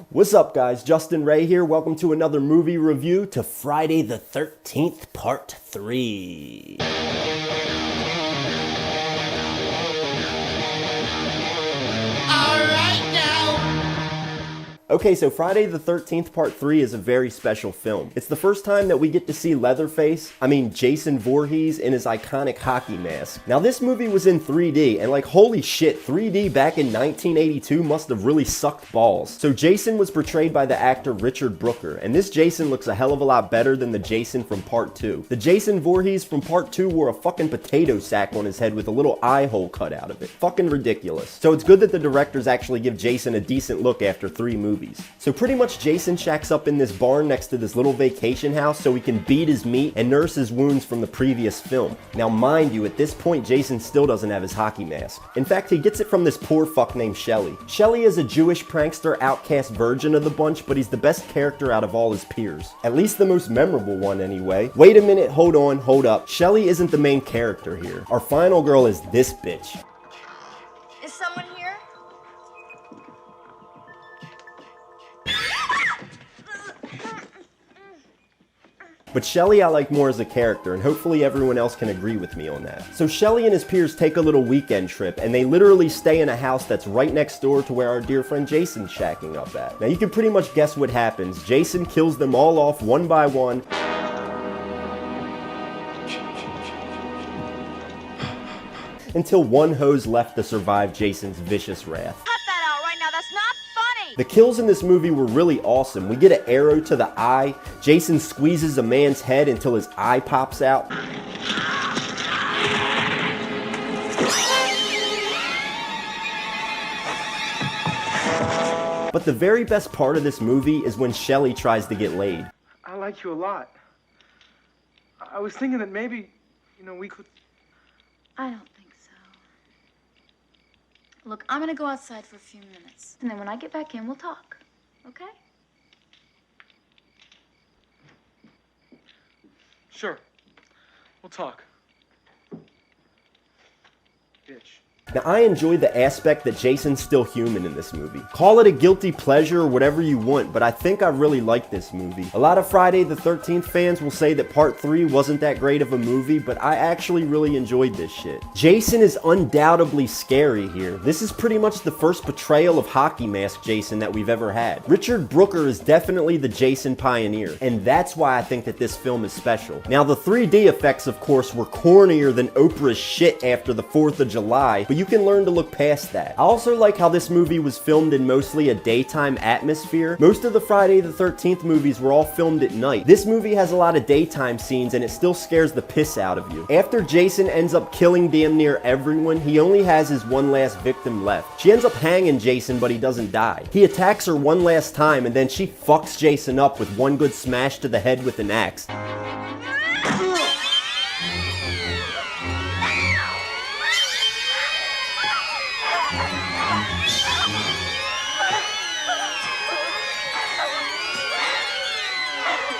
What's up, guys? Justin Ray here. Welcome to another movie review to Friday the 13th, Part 3. Okay, so Friday the 13th Part 3 is a very special film. It's the first time that we get to see Jason Voorhees in his iconic hockey mask. Now, this movie was in 3D, and like, holy shit, 3D back in 1982 must have really sucked balls. So Jason was portrayed by the actor Richard Brooker, and this Jason looks a hell of a lot better than the Jason from Part 2. The Jason Voorhees from Part 2 wore a fucking potato sack on his head with a little eye hole cut out of it. Fucking ridiculous. So it's good that the directors actually give Jason a decent look after 3 movies. So pretty much Jason shacks up in this barn next to this little vacation house so he can beat his meat and nurse his wounds from the previous film. Now mind you, at this point Jason still doesn't have his hockey mask. In fact, he gets it from this poor fuck named Shelly. Shelly is a Jewish prankster outcast virgin of the bunch, but he's the best character out of all his peers. At least the most memorable one anyway. Wait a minute, hold on, hold up. Shelly isn't the main character here. Our final girl is this bitch. Is someone here? But Shelly I like more as a character, and hopefully everyone else can agree with me on that. So Shelly and his peers take a little weekend trip, and they literally stay in a house that's right next door to where our dear friend Jason's shacking up at. Now you can pretty much guess what happens. Jason kills them all off one by one. Until one hoe's left to survive Jason's vicious wrath. Cut that out right now, that's not funny! The kills in this movie were really awesome. We get an arrow to the eye, Jason squeezes a man's head until his eye pops out. But the very best part of this movie is when Shelly tries to get laid. I like you a lot. I was thinking that maybe, we could... I don't think so. Look, I'm gonna go outside for a few minutes, and then when I get back in, we'll talk, okay? Sure. We'll talk. Bitch. Now, I enjoy the aspect that Jason's still human in this movie. Call it a guilty pleasure or whatever you want, but I think I really like this movie. A lot of Friday the 13th fans will say that Part 3 wasn't that great of a movie, but I actually really enjoyed this shit. Jason is undoubtedly scary here. This is pretty much the first portrayal of hockey mask Jason that we've ever had. Richard Brooker is definitely the Jason pioneer, and that's why I think that this film is special. Now, the 3D effects, of course, were cornier than Oprah's shit after the 4th of July, but you can learn to look past that. I also like how this movie was filmed in mostly a daytime atmosphere. Most of the Friday the 13th movies were all filmed at night. This movie has a lot of daytime scenes and it still scares the piss out of you. After Jason ends up killing damn near everyone, he only has his one last victim left. She ends up hanging Jason, but he doesn't die. He attacks her one last time and then she fucks Jason up with one good smash to the head with an axe.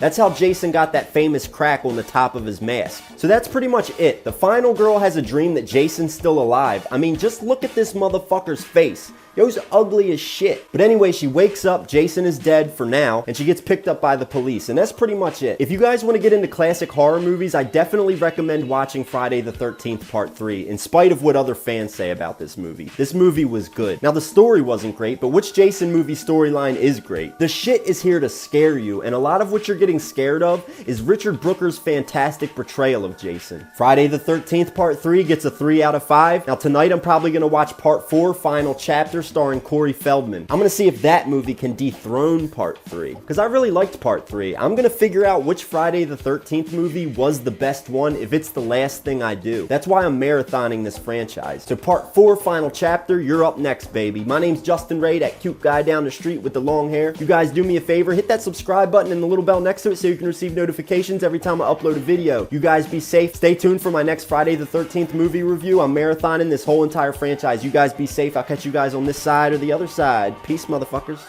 That's how Jason got that famous crack on the top of his mask. So that's pretty much it. The final girl has a dream that Jason's still alive. I mean, just look at this motherfucker's face. Yo's ugly as shit. But anyway, she wakes up, Jason is dead for now, and she gets picked up by the police, and that's pretty much it. If you guys want to get into classic horror movies, I definitely recommend watching Friday the 13th Part 3, in spite of what other fans say about this movie. This movie was good. Now, the story wasn't great, but which Jason movie storyline is great? The shit is here to scare you, and a lot of what you're getting scared of is Richard Brooker's fantastic portrayal of Jason. Friday the 13th Part 3 gets a 3 out of 5. Now, tonight I'm probably going to watch Part 4, Final Chapter, starring Corey Feldman. I'm gonna see if that movie can dethrone Part 3, because I really liked Part 3. I'm gonna figure out which Friday the 13th movie was the best one if it's the last thing I do. That's why I'm marathoning this franchise. So Part 4, Final Chapter, you're up next, baby. My name's Justin Ray, that cute guy down the street with the long hair. You guys do me a favor, hit that subscribe button and the little bell next to it so you can receive notifications every time I upload a video. You guys be safe. Stay tuned for my next Friday the 13th movie review. I'm marathoning this whole entire franchise. You guys be safe. I'll catch you guys on this side or the other side. Peace, motherfuckers.